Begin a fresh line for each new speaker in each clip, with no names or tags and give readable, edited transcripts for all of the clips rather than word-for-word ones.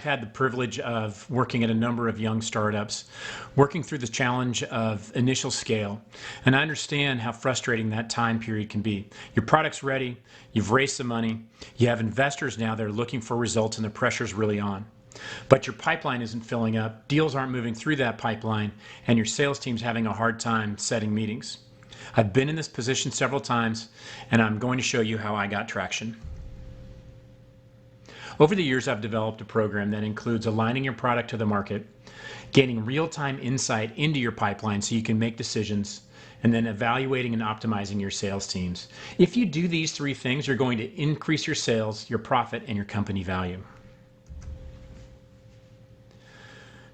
had the privilege of working at a number of young startups, working through the challenge of initial scale. And I understand how frustrating that time period can be. Your product's ready, you've raised some money, you have investors now that are looking for results, and the pressure's really on. But your pipeline isn't filling up, deals aren't moving through that pipeline, and your sales team's having a hard time setting meetings. I've been in this position several times, and I'm going to show you how I got traction. Over the years, I've developed a program that includes aligning your product to the market, gaining real-time insight into your pipeline so you can make decisions, and then evaluating and optimizing your sales teams. If you do these three things, you're going to increase your sales, your profit, and your company value.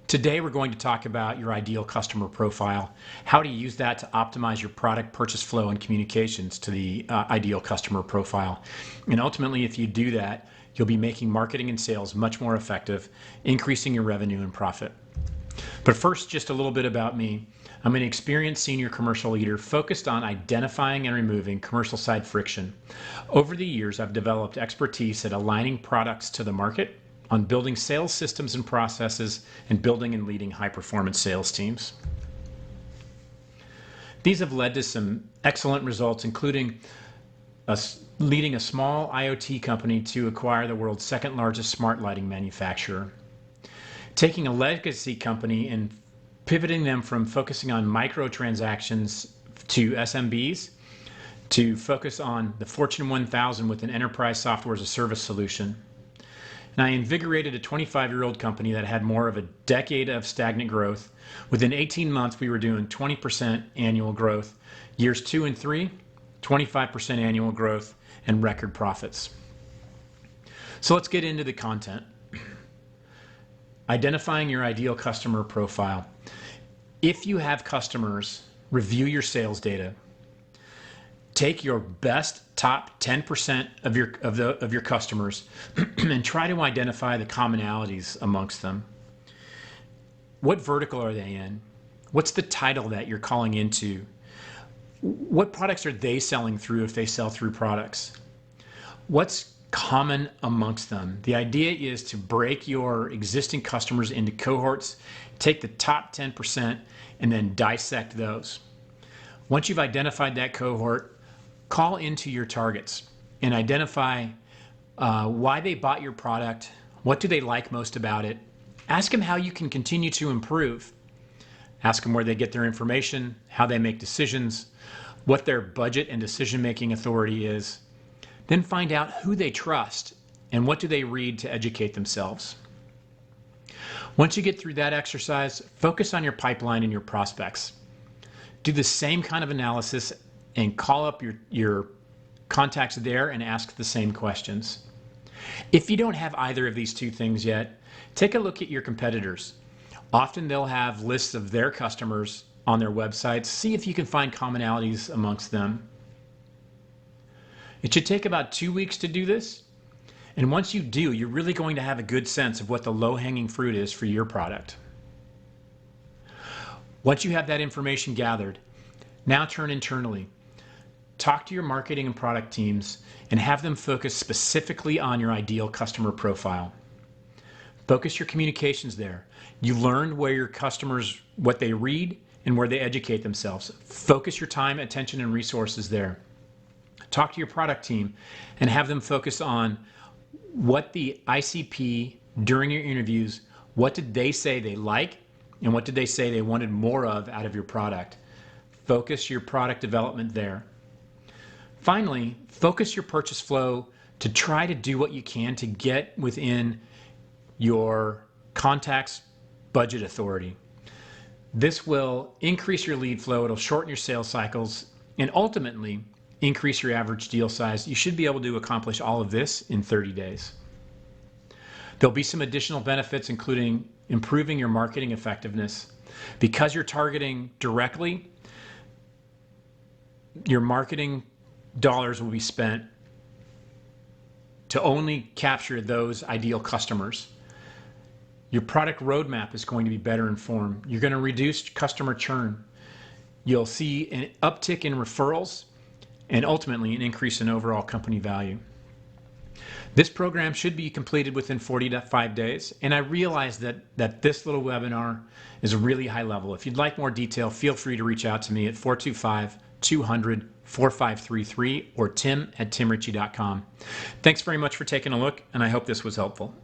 Today, we're going to talk about your ideal customer profile, how to use that to optimize your product purchase flow and communications to the ideal customer profile. And ultimately, if you do that, you'll be making marketing and sales much more effective, increasing your revenue and profit. But first, just a little bit about me. I'm an experienced senior commercial leader focused on identifying and removing commercial side friction. Over the years, I've developed expertise at aligning products to the market, on building sales systems and processes, and building and leading high-performance sales teams. These have led to some excellent results, including leading a small IoT company to acquire the world's second largest smart lighting manufacturer. Taking a legacy company and pivoting them from focusing on microtransactions to SMBs to focus on the Fortune 1000 with an enterprise software as a service solution. And I invigorated a 25-year-old company that had more of a decade of stagnant growth. Within 18 months, we were doing 20% annual growth. Years 2 and 3, 25% annual growth, and record profits. So let's get into the content. Identifying your ideal customer profile. If you have customers, review your sales data. Take your best top 10% of your customers and try to identify the commonalities amongst them. What vertical are they in? What's the title that you're calling into? What products are they selling through if they sell through products? What's common amongst them? The idea is to break your existing customers into cohorts, take the top 10%, and then dissect those. Once you've identified that cohort, call into your targets and identify why they bought your product, what do they like most about it. Ask them how you can continue to improve. Ask them where they get their information, how they make decisions, what their budget and decision-making authority is. Then find out who they trust and what do they read to educate themselves. Once you get through that exercise, focus on your pipeline and your prospects. Do the same kind of analysis and call up your contacts there and ask the same questions. If you don't have either of these two things yet, take a look at your competitors. Often they'll have lists of their customers on their websites. See if you can find commonalities amongst them. It should take about 2 weeks to do this. And once you do, you're really going to have a good sense of what the low-hanging fruit is for your product. Once you have that information gathered, now turn internally. Talk to your marketing and product teams and have them focus specifically on your ideal customer profile. Focus your communications there. You learned where your customers, what they read and where they educate themselves. Focus your time, attention, and resources there. Talk to your product team and have them focus on what the ICP during your interviews, what did they say they like and what did they say they wanted more of out of your product. Focus your product development there. Finally, focus your purchase flow to try to do what you can to get within your contact's budget authority. This will increase your lead flow, it'll shorten your sales cycles, and ultimately increase your average deal size. You should be able to accomplish all of this in 30 days. There'll be some additional benefits, including improving your marketing effectiveness. Because you're targeting directly, your marketing dollars will be spent to only capture those ideal customers. Your product roadmap is going to be better informed. You're going to reduce customer churn. You'll see an uptick in referrals and ultimately an increase in overall company value. This program should be completed within 45 days, and I realize that this little webinar is a really high level. If you'd like more detail, feel free to reach out to me at 425-200-4533 or tim@timritchie.com. Thanks very much for taking a look, and I hope this was helpful.